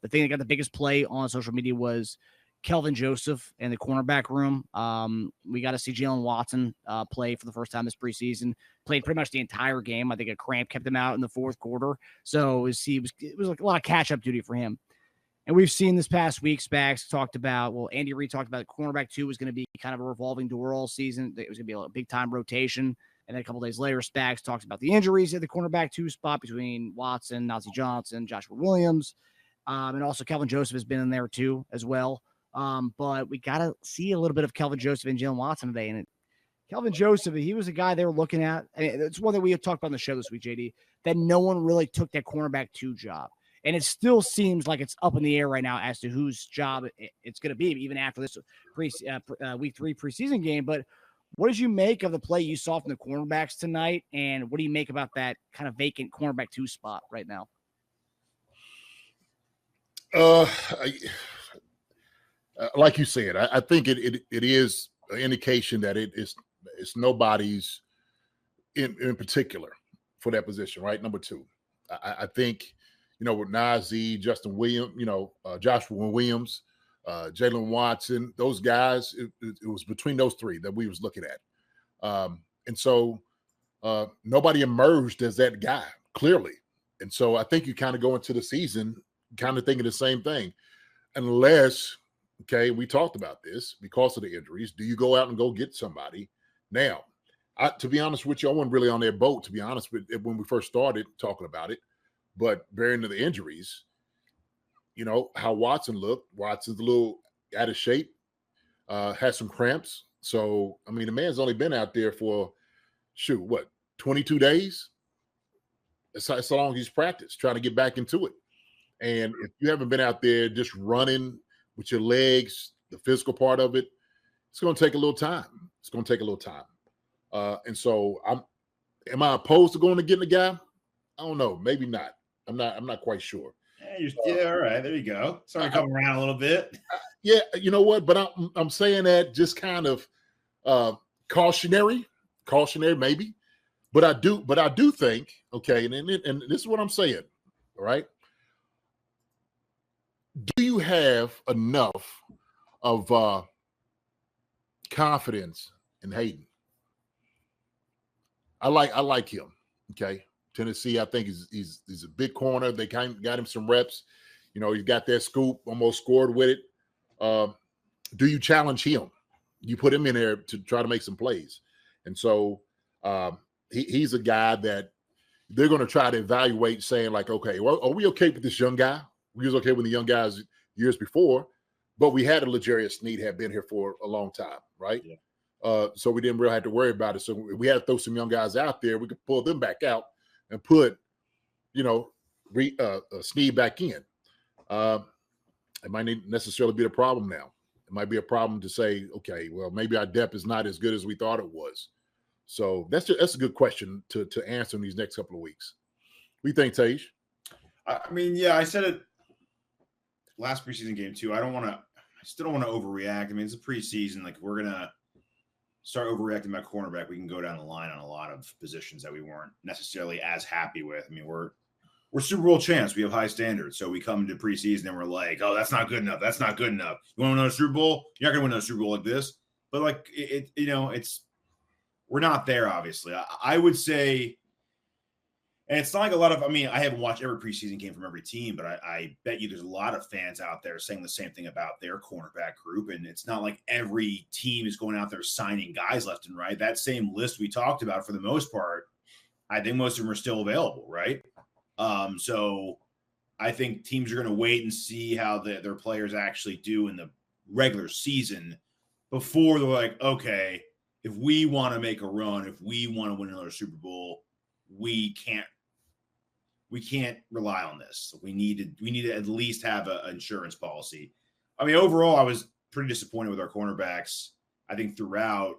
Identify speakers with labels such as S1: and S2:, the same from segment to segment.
S1: the thing that got the biggest play on social media was Kelvin Joseph in the cornerback room. We got to see Jaylen Watson play for the first time this preseason. Played pretty much the entire game. I think a cramp kept him out in the fourth quarter. So it was like a lot of catch-up duty for him. And we've seen this past week, Spags talked about, Andy Reid talked about cornerback 2 was going to be kind of a revolving door all season. It was going to be a big-time rotation. And then a couple days later, Spags talks about the injuries at the cornerback 2 spot between Watson, Nazeeh Johnson, Joshua Williams. And also Kelvin Joseph has been in there too as well. But we got to see a little bit of Kelvin Joseph and Jaylen Watson today. And Kelvin Joseph, he was a guy they were looking at. And it's one that we had talked about on the show this week, JD, that no one really took that cornerback 2 job. And it still seems like it's up in the air right now as to whose job it's going to be, even after this week 3 preseason game. But what did you make of the play you saw from the cornerbacks tonight? And what do you make about that kind of vacant cornerback 2 spot right now?
S2: Like you said, I think it is an indication that it's nobody's in particular for that position, right? Number 2. I think, with Nazeeh, Justin Williams, Joshua Williams, Jaylen Watson, those guys, it was between those 3 that we was looking at. And so nobody emerged as that guy, clearly. And so I think you kind of go into the season kind of thinking the same thing. Unless, we talked about this because of the injuries. Do you go out and go get somebody? Now, to be honest with you, I wasn't really on that boat, to be honest with it, when we first started talking about it. But bearing to the injuries, how Watson looked. Watson's a little out of shape, has some cramps. So, the man's only been out there for, 22 days? That's how long he's practiced, trying to get back into it. And if you haven't been out there just running with your legs, the physical part of it, it's going to take a little time. And so am I opposed to going to getting a guy? I don't know. Maybe not. I'm not quite sure.
S3: Yeah, all right. There you go. Starting to come around a little bit.
S2: Yeah, you know what? But I'm saying that just kind of cautionary maybe. But I do think, and this is what I'm saying, all right? Do you have enough of confidence in Hayden? I like him. Tennessee, I think he's a big corner. They kind of got him some reps. He's got that scoop, almost scored with it. Do you challenge him? You put him in there to try to make some plays. And so he's a guy that they're going to try to evaluate, saying like, okay, well, are we okay with this young guy? We was okay with the young guys years before, but we had a L'Jarius Sneed had been here for a long time, right? Yeah. So we didn't really have to worry about it. So we had to throw some young guys out there. We could pull them back out and put, Sneed back in. It might not necessarily be a problem now. It might be a problem to say, okay, well, maybe our depth is not as good as we thought it was. So that's a good question to answer in these next couple of weeks. What do you think, Tej?
S3: I said it last preseason game too. I still don't want to overreact. It's a preseason. Like, if we're going to start overreacting about cornerback, we can go down the line on a lot of positions that we weren't necessarily as happy with. We're Super Bowl champs. We have high standards. So we come to preseason and we're like, oh, that's not good enough. That's not good enough. You want to win another Super Bowl? You're not going to win another Super Bowl like this. But like we're not there, obviously. I would say, and it's not like a lot of, I haven't watched every preseason game from every team, but I bet you there's a lot of fans out there saying the same thing about their cornerback group. And it's not like every team is going out there signing guys left and right. That same list we talked about, for the most part, I think most of them are still available, right? So I think teams are going to wait and see how their players actually do in the regular season before they're like, okay, if we want to make a run, if we want to win another Super Bowl, we can't rely on this. We need to at least have an insurance policy. Overall, I was pretty disappointed with our cornerbacks. I think throughout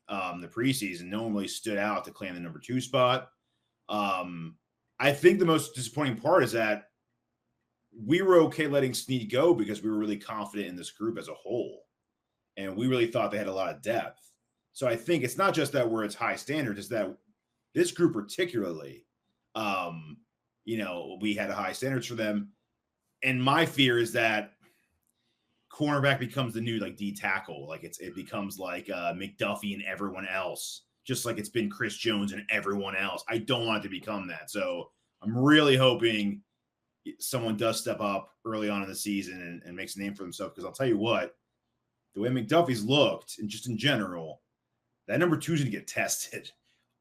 S3: the preseason, no one really stood out to claim the number 2 spot. I think the most disappointing part is that we were okay letting Sneed go because we were really confident in this group as a whole. And we really thought they had a lot of depth. So I think it's not just that it's high standards, it's that this group particularly, we had a high standards for them. And my fear is that cornerback becomes the new like D tackle. Like it becomes like McDuffie and everyone else, just like it's been Chris Jones and everyone else. I don't want it to become that. So I'm really hoping someone does step up early on in the season and makes a name for themselves. Because I'll tell you what, the way McDuffie's looked and just in general, that number 2 is going to get tested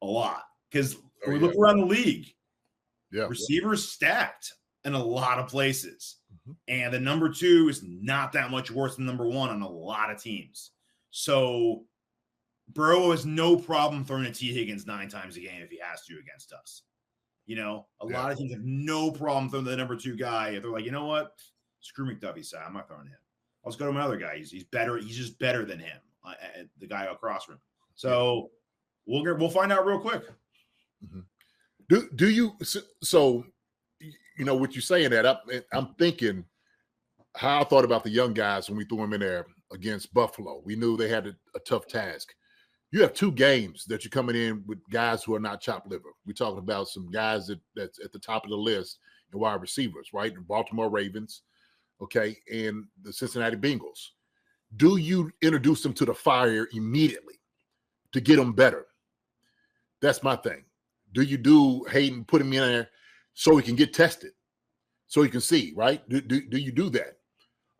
S3: a lot. Because we look around the league, receivers stacked in a lot of places. And the number 2 is not that much worse than number 1 on a lot of teams. So Burrow has no problem throwing to T. Higgins 9 times a game if he has to against us. You know, a lot of teams have no problem throwing to the number 2 guy. If they're like, you know what? Screw McDuffie's side. I'm not throwing him. Let's go to another guy. He's better. He's just better than him, the guy across from him. So we'll find out real quick.
S2: Do you so you know what you're saying that I'm thinking how I thought about the young guys when we threw them in there against Buffalo. We knew they had a tough task. You have 2 games that you're coming in with guys who are not chopped liver. We're talking about some guys that's at the top of the list in wide receivers, right? The Baltimore Ravens, okay, and the Cincinnati Bengals. Do you introduce them to the fire immediately to get them better? That's my thing. Do you do Hayden, put him in there so he can get tested, so he can see, right? Do you do that?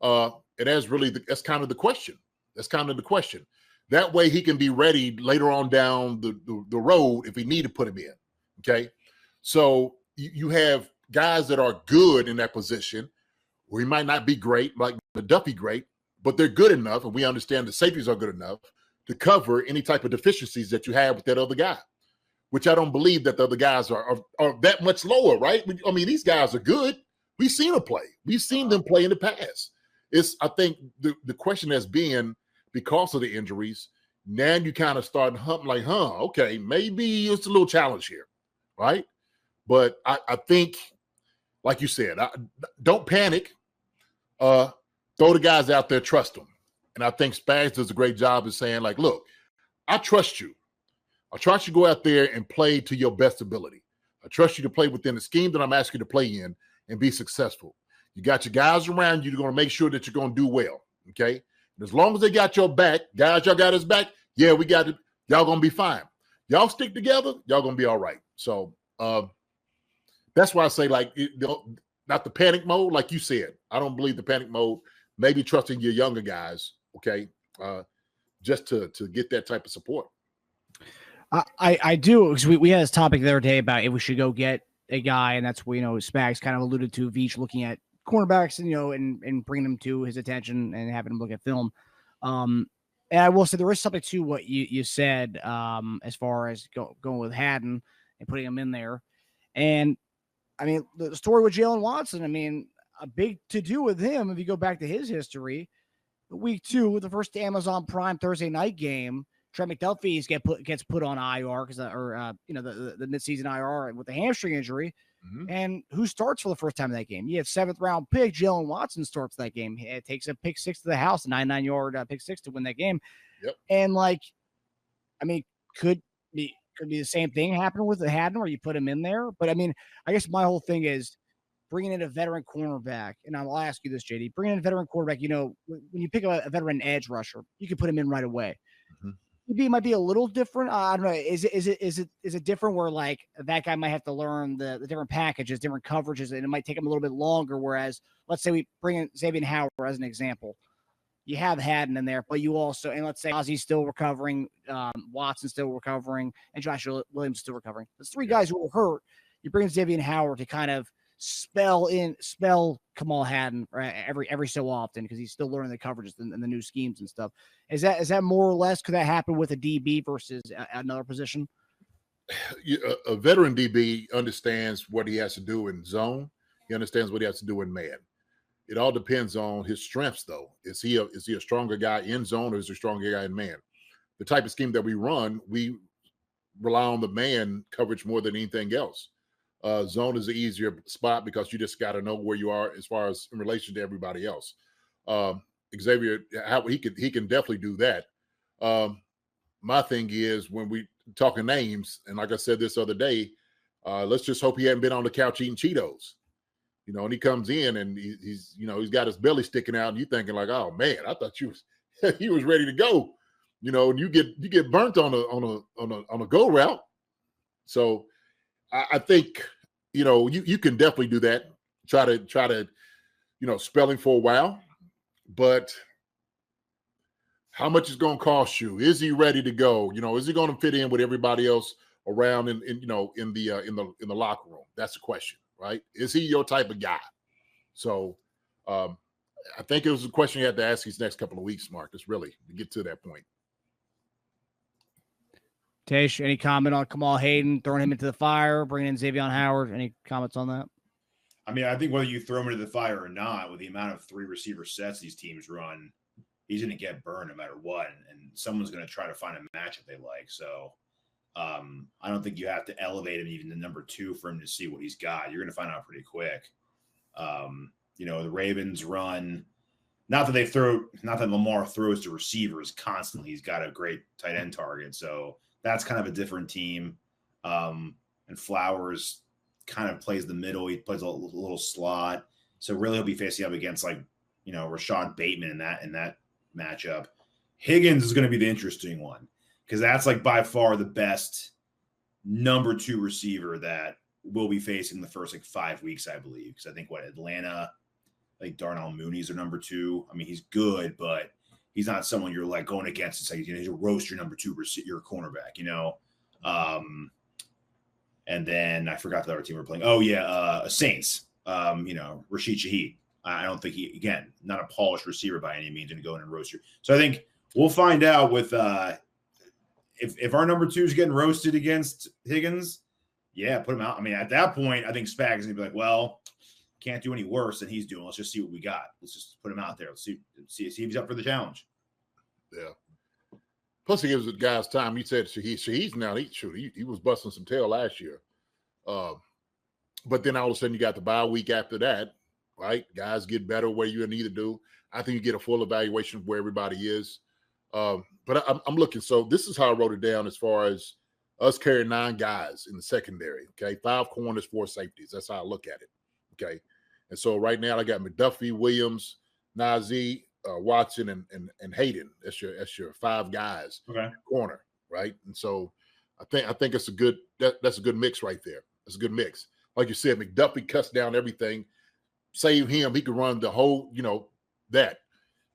S2: And that's kind of the question. That's kind of the question. That way he can be ready later on down the road if we need to put him in, okay? So you have guys that are good in that position where he might not be great, like McDuffie great, but they're good enough, and we understand the safeties are good enough to cover any type of deficiencies that you have with that other guy, which I don't believe that the other guys are that much lower, right? I mean, these guys are good. We've seen them play. We've seen them play in the past. I think the question has been, because of the injuries, now you kind of start humping like, okay, maybe it's a little challenge here, right? But I think, like you said, don't panic. Throw the guys out there, trust them. And I think Spags does a great job of saying, like, look, I trust you. I trust you to go out there and play to your best ability. I trust you to play within the scheme that I'm asking you to play in and be successful. You got your guys around you. You're going to make sure that you're going to do well, okay? And as long as they got your back, guys, y'all got his back, yeah, we got it. Y'all going to be fine. Y'all stick together, y'all going to be all right. So that's why I say, like, not the panic mode, like you said. I don't believe the panic mode. Maybe trusting your younger guys, okay, just to get that type of support.
S1: I do, because we had this topic the other day about if we should go get a guy, and that's what, Spags kind of alluded to, Veach looking at cornerbacks and, and bringing them to his attention and having him look at film. And I will say there is something to what you said as far as going with Haddon and putting him in there. And, I mean, the story with Jaylen Watson, I mean, a big to-do with him, if you go back to his history, week 2, the first Amazon Prime Thursday night game, Trent McDuffie gets put on IR the midseason IR with the hamstring injury. Mm-hmm. And who starts for the first time in that game? You have 7th round pick Jaylen Watson starts that game. It takes a pick 6 to the house, a 99-yard pick 6 to win that game.
S2: Yep.
S1: And could be the same thing happen with the Haddon where you put him in there. But I mean, I guess my whole thing is bringing in a veteran cornerback, and I'll ask you this, JD. Bringing in a veteran cornerback, when you pick a veteran edge rusher, you can put him in right away. Mm-hmm. Maybe it might be a little different. I don't know. Is it different where like that guy might have to learn the different packages, different coverages, and it might take him a little bit longer? Whereas, let's say we bring in Xavien Howard as an example. You have Haddon in there, but you also, and let's say Ozzy's still recovering, Watson's still recovering, and Josh Williams still recovering. There's 3 guys who were hurt. You bring in Xavien Howard to kind of spell Kamal Haddon every so often because he's still learning the coverages and the new schemes and stuff. Is that more or less, could that happen with a DB versus another position?
S2: A veteran DB understands what he has to do in zone. He understands what he has to do in man. It all depends on his strengths, though. Is he a stronger guy in zone or is he a stronger guy in man? The type of scheme that we run, we rely on the man coverage more than anything else. Zone is an easier spot because you just got to know where you are as far as in relation to everybody else. Xavier, he can definitely do that. My thing is when we talking names, and like I said this other day, let's just hope he hadn't been on the couch eating Cheetos. And he comes in and he's got his belly sticking out, and you thinking like, oh man, I thought he was ready to go, and you get burnt on a go route. So I think, you can definitely do that. Try to, spelling for a while, but how much is going to cost you? Is he ready to go? Is he going to fit in with everybody else around in the locker room? That's the question, right? Is he your type of guy? So I think it was a question you had to ask these next couple of weeks, Marcus, really, to get to that point.
S1: Tish, any comment on Kamal Hayden throwing him into the fire, bringing in Xavien Howard? Any comments on that?
S3: I mean, I think whether you throw him into the fire or not, with the amount of 3 receiver sets these teams run, he's going to get burned no matter what, and someone's going to try to find a matchup they like. So I don't think you have to elevate him even to number 2 for him to see what he's got. You're going to find out pretty quick. The Ravens run, not that Lamar throws to receivers constantly. He's got a great tight end target. So that's kind of a different team. And Flowers kind of plays the middle. He plays a little slot. So really he'll be facing up against Rashad Bateman in that matchup. Higgins is going to be the interesting one, because that's by far the best number 2 receiver that we'll be facing the first 5 weeks, I believe. Because I think Atlanta, Darnell Mooney's their number 2. I mean, he's good, but he's not someone you're going against. It's he's a roast your number 2 your cornerback, And then I forgot the other team we're playing. Oh yeah, Saints. Rashid Shaheed. I don't think he, again, not a polished receiver by any means, going to go in and roast you. So I think we'll find out with if our number 2 is getting roasted against Higgins, yeah, put him out. I mean, at that point, I think Spag is going to be like, well, can't do any worse than he's doing. Let's just see what we got. Let's just put him out there. Let's see if he's up for the challenge.
S2: Yeah. Plus, he gives the guys time. You said Shaheed's now. He was busting some tail last year. But then all of a sudden, you got the bye week after that, right? Guys get better where you need to do. I think you get a full evaluation of where everybody is. But I'm looking. So this is how I wrote it down as far as us carrying 9 guys in the secondary. Okay, 5 corners, 4 safeties. That's how I look at it. Okay, and so right now I got McDuffie, Williams, Nazeeh, Watson, and Hayden. That's your 5 guys.
S3: Okay,
S2: corner, right? And so I think it's a good that's a good mix right there. It's a good mix. Like you said, McDuffie cuts down everything. Save him, he could run the whole, that.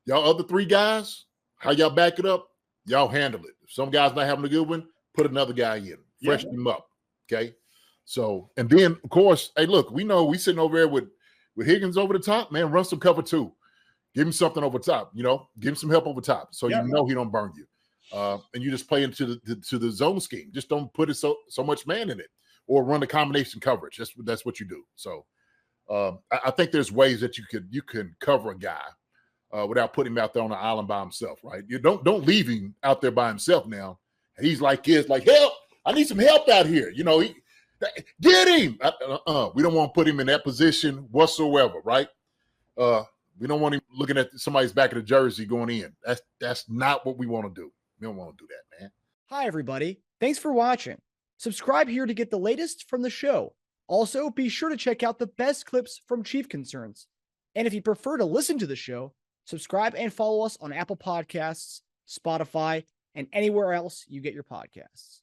S2: Y'all other 3 guys, how y'all back it up? Y'all handle it. If some guy's not having a good one, put another guy in, freshen him up. Okay. So, and then of course, hey, look, we know we sitting over there with Higgins over the top, man, run some cover 2. Give him something over top, give him some help over top. So he don't burn you. And you just play into the zone scheme. Just don't put it so much man in it, or run the combination coverage. That's what you do. So I think there's ways that you can cover a guy without putting him out there on an island by himself, right? You don't leave him out there by himself now. And he's like help! I need some help out here. Get him. We don't want to put him in that position whatsoever, right? We don't want him looking at somebody's back of the jersey going in. That's not what we want to do. We don't want to do that, man.
S1: Hi, everybody. Thanks for watching. Subscribe here to get the latest from the show. Also, be sure to check out the best clips from Chief Concerns. And if you prefer to listen to the show, subscribe and follow us on Apple Podcasts, Spotify, and anywhere else you get your podcasts.